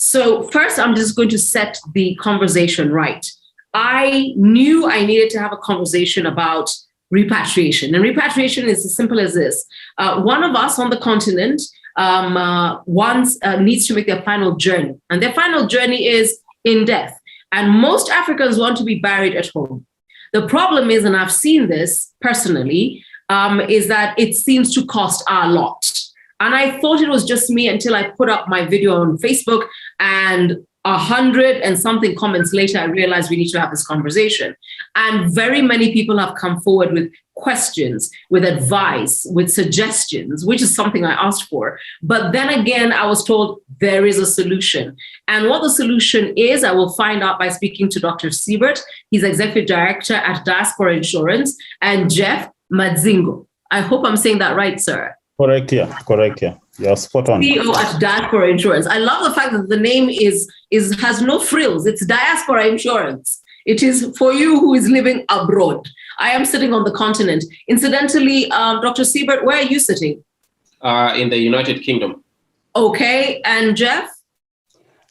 So first, I'm just going to set the conversation right. I knew I needed to have a conversation about repatriation. And repatriation is as simple as this. One of us on the continent needs to make their final journey. And their final journey is in death. And most Africans want to be buried at home. The problem is, and I've seen this personally, is that it seems to cost a lot. And I thought it was just me until I put up my video on Facebook, and 100 and something comments later, I realized we need to have this conversation. And very many people have come forward with questions, with advice, with suggestions, which is something I asked for. But then again, I was told there is a solution. And what the solution is, I will find out by speaking to Dr. Sibert. He's Executive Director at Diaspora Insurance, and Jeff Madzingo. I hope I'm saying that right, sir. Correct, yeah. You're spot on. CEO at Diaspora Insurance. I love the fact that the name has no frills. It's Diaspora Insurance. It is for you who is living abroad. I am sitting on the continent. Incidentally, Dr. Sibert, where are you sitting? In the United Kingdom. Okay, and Jeff?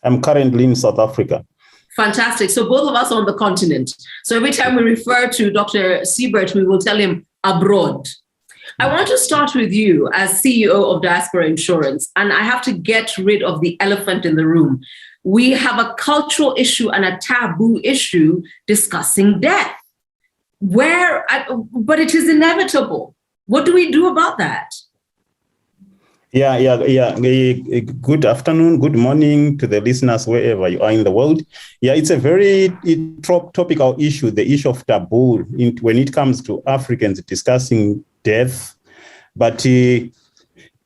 I'm currently in South Africa. Fantastic. So both of us on the continent. So every time we refer to Dr. Sibert, we will tell him abroad. I want to start with you as CEO of Diaspora Insurance, and I have to get rid of the elephant in the room. We have a cultural issue and a taboo issue discussing death, but it is inevitable. What do we do about that? Yeah. Good afternoon, good morning to the listeners wherever you are in the world. Yeah, it's a very topical issue, the issue of taboo when it comes to Africans discussing death, but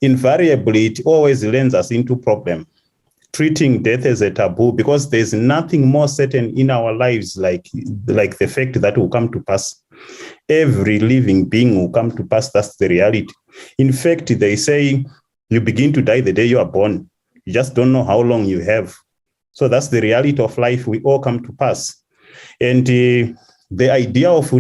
invariably it always lands us into problem. Treating death as a taboo, because there's nothing more certain in our lives like the fact that will come to pass. Every living being will come to pass. That's the reality. In fact, they say you begin to die the day you are born. You just don't know how long you have. So that's the reality of life. We all come to pass. And the idea of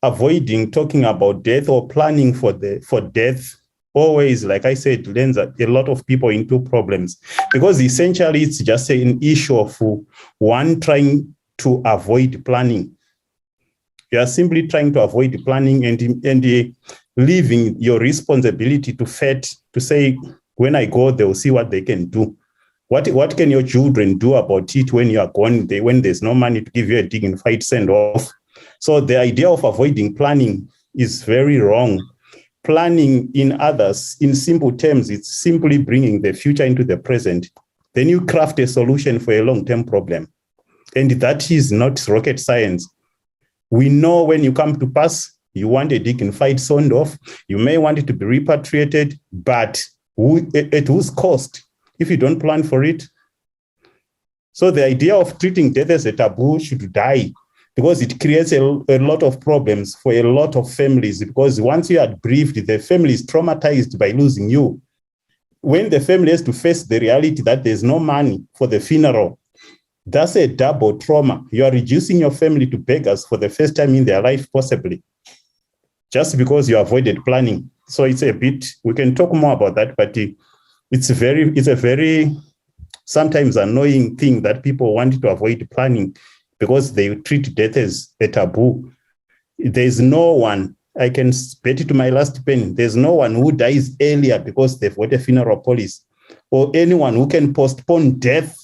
avoiding talking about death or planning for death always, like I said, lands a lot of people into problems, because essentially it's just an issue of one trying to avoid planning. You are simply trying to avoid planning and leaving your responsibility to fate, to say, when I go, they'll see what they can do. What can your children do about it when you are gone, when there's no money to give you a dignified send-off? So the idea of avoiding planning is very wrong. Planning in others, in simple terms, it's simply bringing the future into the present. Then you craft a solution for a long-term problem. And that is not rocket science. We know when you come to pass, you want a dignified send-off. You may want it to be repatriated, but at whose cost if you don't plan for it? So the idea of treating death as a taboo should die, because it creates a lot of problems for a lot of families, because once you are bereaved, the family is traumatized by losing you. When the family has to face the reality that there's no money for the funeral, that's a double trauma. You are reducing your family to beggars for the first time in their life, possibly, just because you avoided planning. So it's a bit, we can talk more about that, but it's a very sometimes annoying thing that people want to avoid planning, because they treat death as a taboo. There's no one, I can bet it to my last penny, there's no one who dies earlier because they've got a funeral policy, or anyone who can postpone death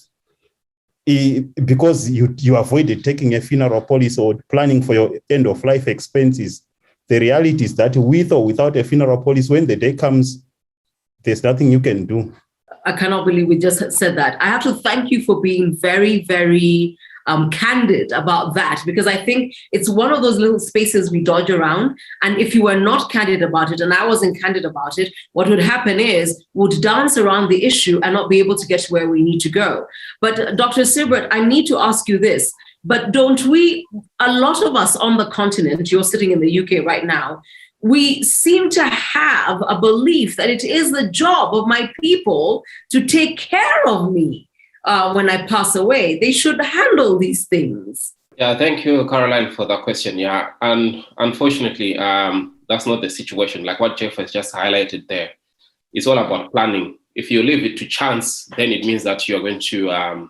because you avoided taking a funeral policy or planning for your end-of-life expenses. The reality is that with or without a funeral policy, when the day comes, there's nothing you can do. I cannot believe we just said that. I have to thank you for being very, very candid about that, because I think it's one of those little spaces we dodge around. And if you were not candid about it, and I wasn't candid about it, what would happen is we'd dance around the issue and not be able to get to where we need to go. But Dr. Sibert, I need to ask you this, but don't we, a lot of us on the continent, you're sitting in the UK right now, we seem to have a belief that it is the job of my people to take care of me. When I pass away, they should handle these things. Yeah, thank you, Caroline, for that question. Yeah, and unfortunately, that's not the situation. Like what Jeff has just highlighted there, it's all about planning. if you leave it to chance, then it means that you're going to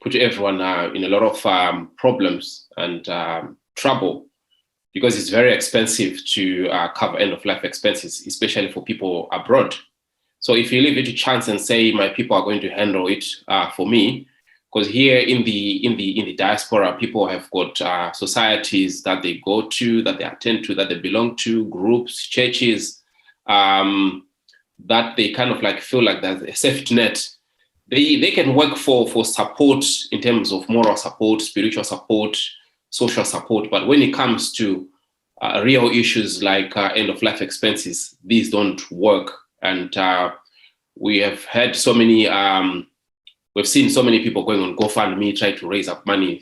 put everyone in a lot of problems and trouble, because it's very expensive to cover end-of-life expenses, especially for people abroad. So if you leave it to chance and say, my people are going to handle it for me, because here in the diaspora, people have got societies that they go to, that they attend to, that they belong to, groups, churches, that they kind of like feel like there's a safety net. They can work for support in terms of moral support, spiritual support, social support. But when it comes to real issues like end-of-life expenses, these don't work. And we have had so many, we've seen so many people going on GoFundMe, trying to raise up money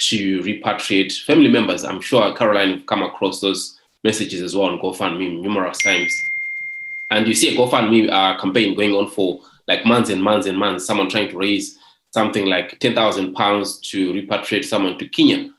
to repatriate family members. I'm sure, Caroline, you've come across those messages as well on GoFundMe numerous times. And you see a GoFundMe campaign going on for like months and months and months, someone trying to raise something like £10,000 to repatriate someone to Kenya.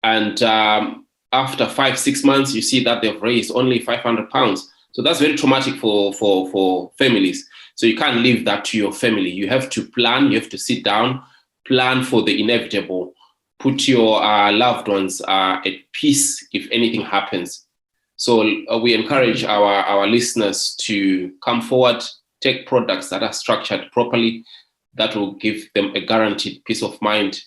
And after 5-6 months, you see that they've raised only £500. So that's very traumatic for families. So you can't leave that to your family. You have to plan, you have to sit down, plan for the inevitable, put your loved ones at peace if anything happens. So we encourage our listeners to come forward, take products that are structured properly, that will give them a guaranteed peace of mind,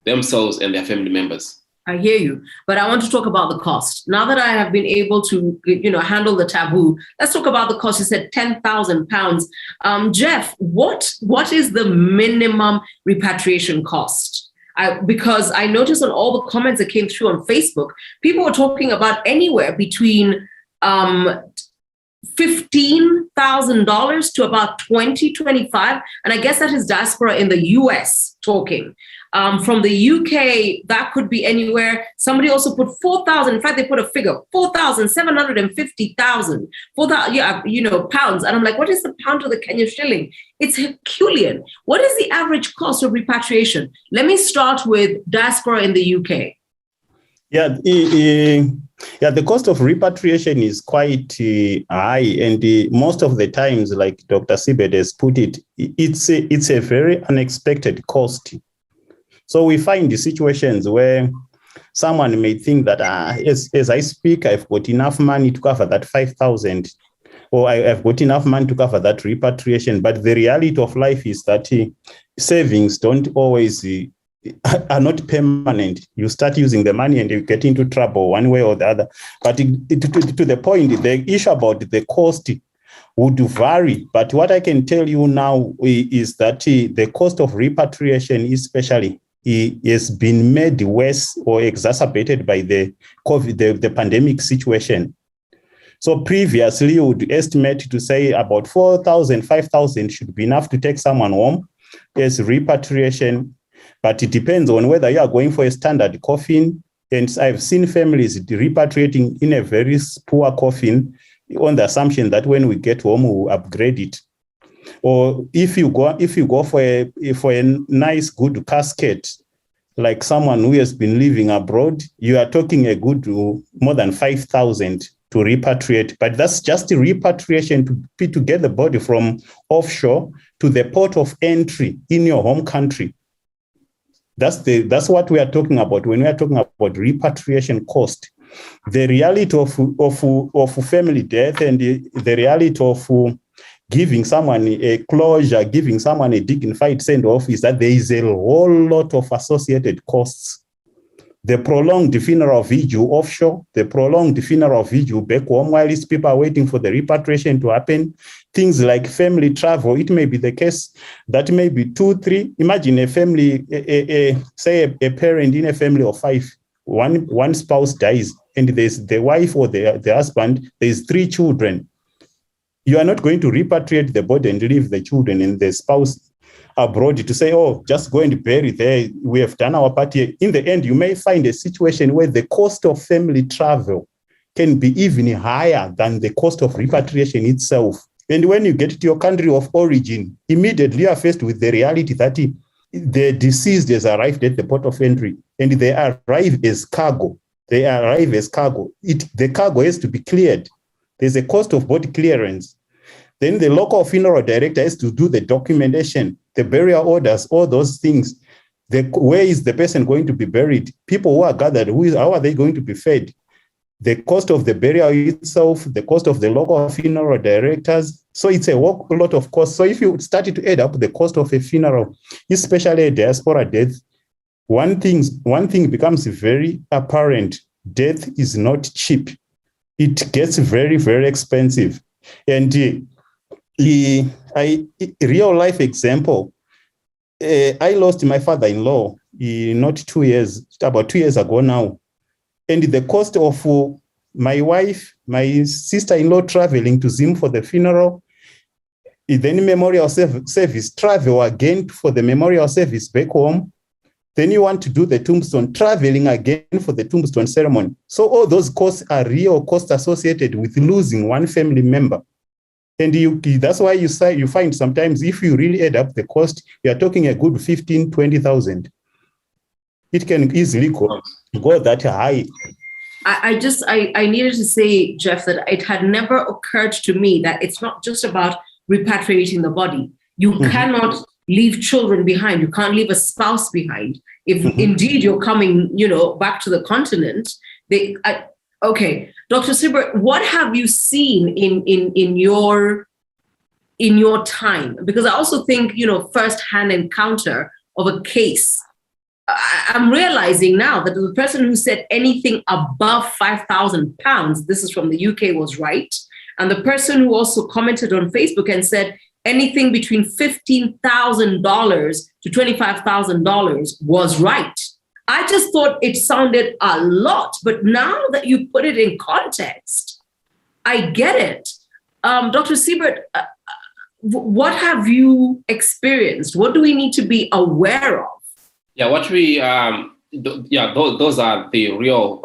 themselves and their family members. I hear you, but I want to talk about the cost. Now that I have been able to, handle the taboo, let's talk about the cost. You said £10,000. Jeff, what is the minimum repatriation cost? Because I noticed on all the comments that came through on Facebook, people were talking about anywhere between $15,000 to about $25,000. And I guess that is diaspora in the US talking. From the UK, that could be anywhere. Somebody also put 4,000. In fact, they put a figure, 4,750,000, pounds. And I'm like, what is the pound to the Kenya shilling? It's Herculean. What is the average cost of repatriation? Let me start with diaspora in the UK. Yeah, the cost of repatriation is quite high, and most of the times, like Dr. Sibert has put it, it's a very unexpected cost. So we find the situations where someone may think that as I speak, I've got enough money to cover that 5,000, or I've got enough money to cover that repatriation. But the reality of life is that savings don't always are not permanent. You start using the money and you get into trouble one way or the other. But to the point, the issue about the cost would vary. But what I can tell you now is that the cost of repatriation, especially, has been made worse or exacerbated by the COVID, the pandemic situation. So previously, you would estimate to say about 4,000, 5,000 should be enough to take someone home as repatriation. But it depends on whether you are going for a standard coffin. And I've seen families repatriating in a very poor coffin on the assumption that when we get home, we'll upgrade it. Or if you go for a nice, good casket, like someone who has been living abroad, you are talking a good more than 5,000 to repatriate. But that's just a repatriation to get the body from offshore to the port of entry in your home country. That's what we are talking about when we are talking about repatriation cost. The reality of family death and the reality of giving someone a closure, giving someone a dignified send-off is that there is a whole lot of associated costs. The prolonged funeral vigil offshore, the prolonged funeral vigil back home while these people are waiting for the repatriation to happen. Things like family travel, it may be the case that maybe 2, 3. Imagine a family, say a parent in a family of 5, one spouse dies, and there's the wife or the husband, there's 3 children. You are not going to repatriate the body and leave the children and the spouse abroad to say, oh, just go and bury there. We have done our part here. In the end, you may find a situation where the cost of family travel can be even higher than the cost of repatriation itself. And when you get to your country of origin, immediately you are faced with the reality that the deceased has arrived at the port of entry and they arrive as cargo. The cargo has to be cleared. There's a cost of body clearance. Then the local funeral director has to do the documentation, the burial orders, all those things. Where is the person going to be buried? People who are gathered, how are they going to be fed? The cost of the burial itself, the cost of the local funeral directors. So it's a lot of cost. So if you started to add up the cost of a funeral, especially a diaspora death, one thing becomes very apparent. Death is not cheap. It gets very, very expensive. And a real life example, I lost my father-in-law about 2 years ago now. And the cost of my wife, my sister-in-law traveling to Zim for the funeral, then memorial service, travel again for the memorial service back home. Then you want to do the tombstone, traveling again for the tombstone ceremony. So all those costs are real costs associated with losing one family member. And that's why you find sometimes if you really add up the cost, you are talking a good 15,000, 20,000. It can easily go that high. I needed to say, Jeff, that it had never occurred to me that it's not just about repatriating the body. You cannot leave children behind. You can't leave a spouse behind. If indeed you're coming, back to the continent, okay. Dr. Sibert, what have you seen in your time? Because I also think, first-hand encounter of a case. I'm realizing now that the person who said anything above £5,000, this is from the UK, was right. And the person who also commented on Facebook and said anything between $15,000 to $25,000 was right. I just thought it sounded a lot, but now that you put it in context, I get it. Dr. Sibert, what have you experienced? What do we need to be aware of? Yeah, those are the real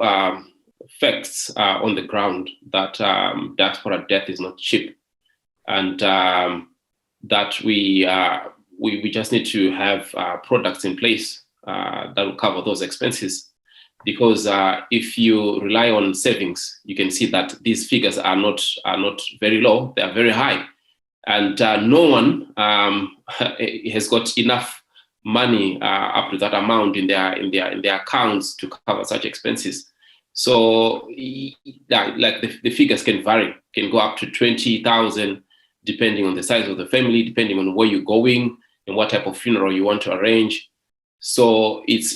facts on the ground, that diaspora death is not cheap, and that we just need to have products in place that will cover those expenses. Because if you rely on savings, you can see that these figures are not very low; they are very high, and no one has got enough money up to that amount in their accounts to cover such expenses. So, like the figures can vary, can go up to 20,000, depending on the size of the family, depending on where you're going and what type of funeral you want to arrange. So it's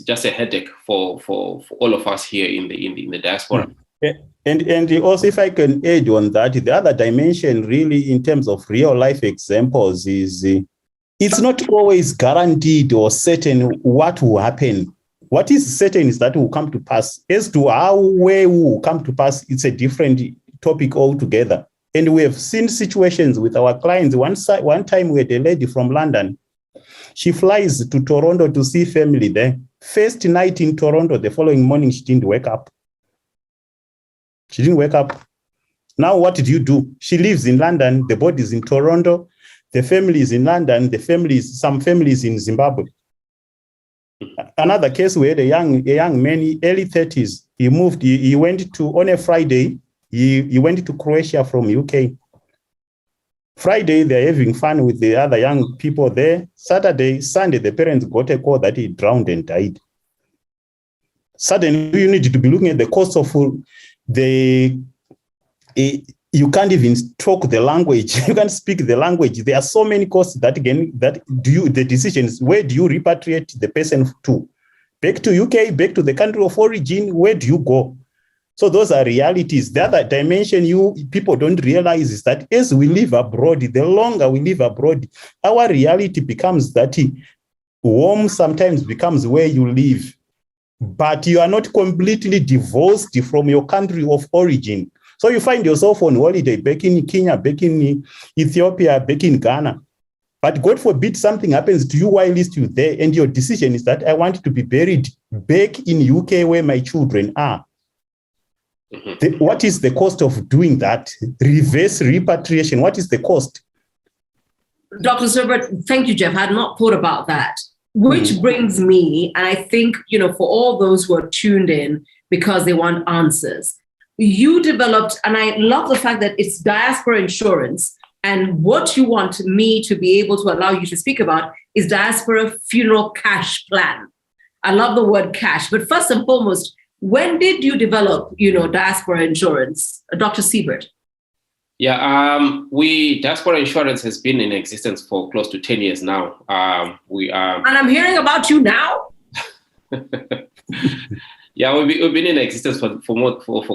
just a headache for all of us here in the diaspora. And also, if I can add on that, the other dimension really in terms of real life examples is it's not always guaranteed or certain what will happen. What is certain is that it will come to pass. As to where will come to pass, it's a different topic altogether. And we have seen situations with our clients. One time we had a lady from London. She flies to Toronto to see family there. First night in Toronto, the following morning, she didn't wake up. Now what did you do? She lives in London. The body is in Toronto. The family is in London. Some families in Zimbabwe. Another case, we had a young man, early 30s. He went on a Friday. He went to Croatia from UK. Friday, they're having fun with the other young people there. Saturday, Sunday, the parents got a call that he drowned and died. Suddenly, you need to be looking at the cost of you can't even talk the language. You can't speak the language. There are so many costs the decisions. Where do you repatriate the person to? Back to UK, back to the country of origin? Where do you go? So those are realities. The other dimension people don't realize is that as we live abroad, the longer we live abroad, our reality becomes that home sometimes becomes where you live, but you are not completely divorced from your country of origin. So you find yourself on holiday back in Kenya, back in Ethiopia, back in Ghana. But God forbid something happens to you while you're there, and your decision is that I want to be buried back in UK where my children are. What is the cost of doing that? Reverse repatriation, what is the cost? Dr. Sibert, thank you, Jeff. I had not thought about that. Which brings me, and I think, for all those who are tuned in because they want answers, you developed, and I love the fact that it's Diaspora Insurance, And what you want me to be able to allow you to speak about is Diaspora Funeral Cash Plan. I love the word cash, but first and foremost, when did you develop, Diaspora Insurance, Dr. Sibert? Yeah, Diaspora Insurance has been in existence for close to 10 years now. And I'm hearing about you now. Yeah, we've been in existence for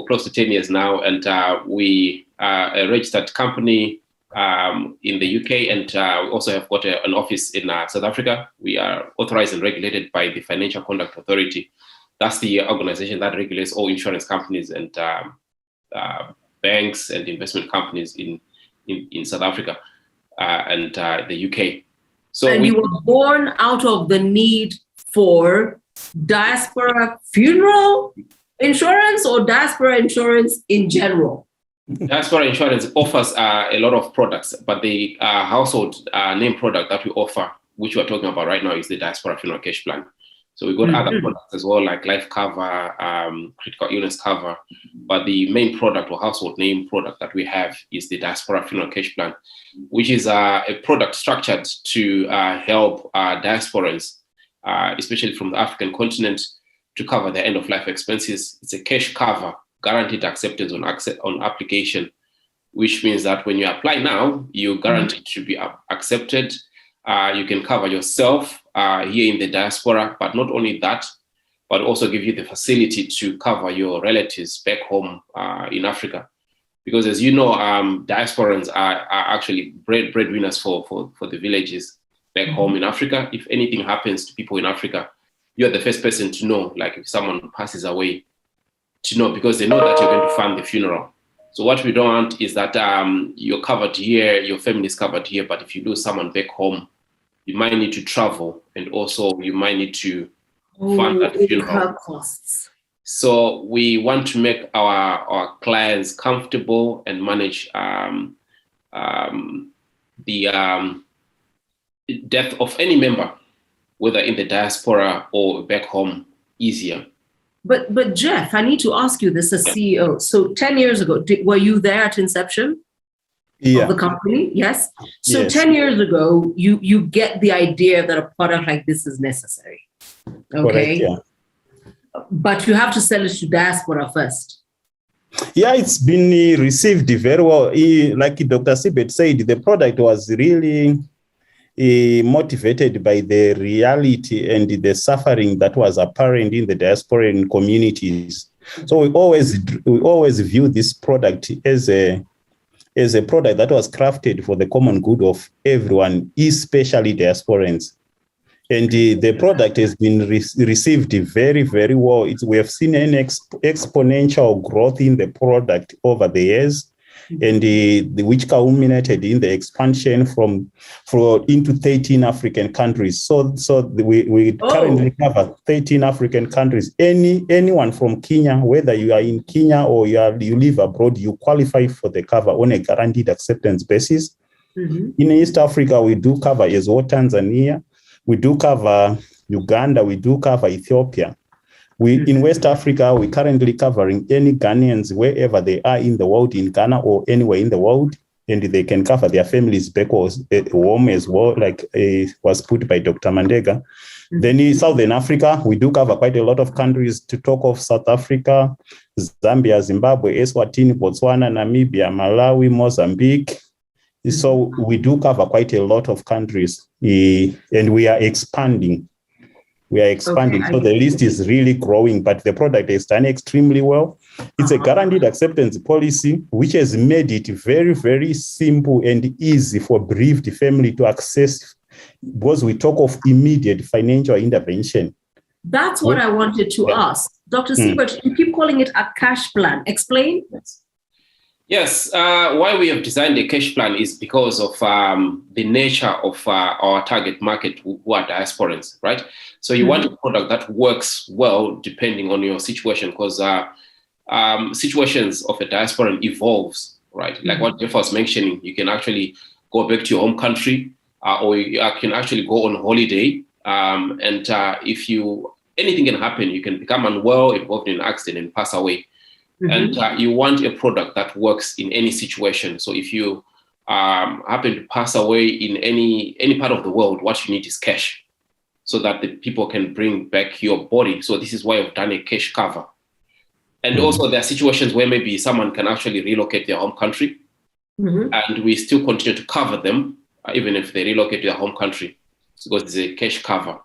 close to 10 years now, and we are a registered company in the UK, and we also have got an office in South Africa. We are authorized and regulated by the Financial Conduct Authority. That's the organization that regulates all insurance companies and banks and investment companies in South Africa and the UK. So you were born out of the need for Diaspora Funeral Insurance or Diaspora Insurance in general? Diaspora Insurance offers a lot of products, but the household name product that we offer, which we're talking about right now, is the Diaspora Funeral Cash Plan. So we've got other products as well, like life cover, critical illness cover. But the main product or household name product that we have is the Diaspora Funeral Cash Plan, which is a product structured to help diasporans, especially from the African continent, to cover their end-of-life expenses. It's a cash cover, guaranteed acceptance on application, which means that when you apply now, you're guaranteed to be accepted. You can cover yourself here in the diaspora, but not only that, but also give you the facility to cover your relatives back home in Africa. Because as you know, diasporans are actually breadwinners for the villages back home in Africa. If anything happens to people in Africa, you're the first person to know, like if someone passes away, to know, because they know that you're going to fund the funeral. So what we don't want is that you're covered here, your family is covered here, but if you lose someone back home, you might need to travel, and also you might need to fund that funeral costs. So we want to make our clients comfortable and manage the death of any member, whether in the diaspora or back home, easier. But Jeff, I need to ask you this as CEO. So 10 years ago, were you there at inception of the company? Yes. So yes. 10 years ago, you get the idea that a product like this is necessary. Okay. Correct, yeah. But you have to sell it to diaspora first. Yeah, it's been received very well. Like Dr. Sibert said, the product was really motivated by the reality and the suffering that was apparent in the diasporan communities. So we always view this product as a product that was crafted for the common good of everyone, especially diasporans. And the product has been received very, very well. We have seen an exponential growth in the product over the years, and which culminated in the expansion from into 13 African countries. So we currently cover 13 African countries. Anyone from Kenya, whether you are in Kenya or you live abroad, you qualify for the cover on a guaranteed acceptance basis. In East Africa, we do cover as well Tanzania. We do cover Uganda, we do cover Ethiopia. In West Africa, we're currently covering any Ghanaians wherever they are in the world, in Ghana or anywhere in the world, and they can cover their families back home as well, like was put by Dr. Mandenga. Then in Southern Africa, we do cover quite a lot of countries, to talk of South Africa, Zambia, Zimbabwe, Eswatini, Botswana, Namibia, Malawi, Mozambique. So we do cover quite a lot of countries, and we are expanding. So the list is really growing, but the product has done extremely well. It's a guaranteed acceptance policy, which has made it very, very simple and easy for bereaved family to access, because we talk of immediate financial intervention. That's what I wanted to ask. Dr. Sibert, you keep calling it a cash plan. Explain. Yes, why we have designed a cash plan is because of the nature of our target market, who are diasporans, right? So you want a product that works well depending on your situation, because situations of a diasporan evolves, right? Like what Jeff was mentioning, you can actually go back to your home country, or you can actually go on holiday, and if anything can happen, you can become unwell, involved in an accident, and pass away. And you want a product that works in any situation. So if you happen to pass away in any part of the world, what you need is cash, so that the people can bring back your body. So this is why I've done a cash cover. And also there are situations where maybe someone can actually relocate their home country, and we still continue to cover them even if they relocate to their home country, because there's a cash cover.